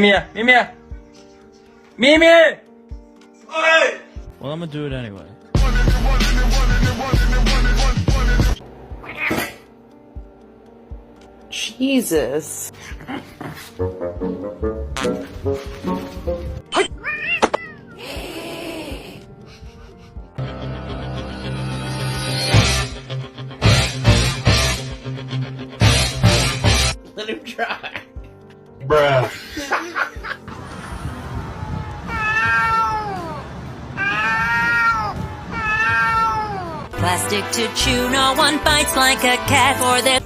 Mimi! Mimi! Hey! Well, I'm gonna do it anyway. Jesus. Let him try. Bruh. Plastic to chew, no one bites like a cat for their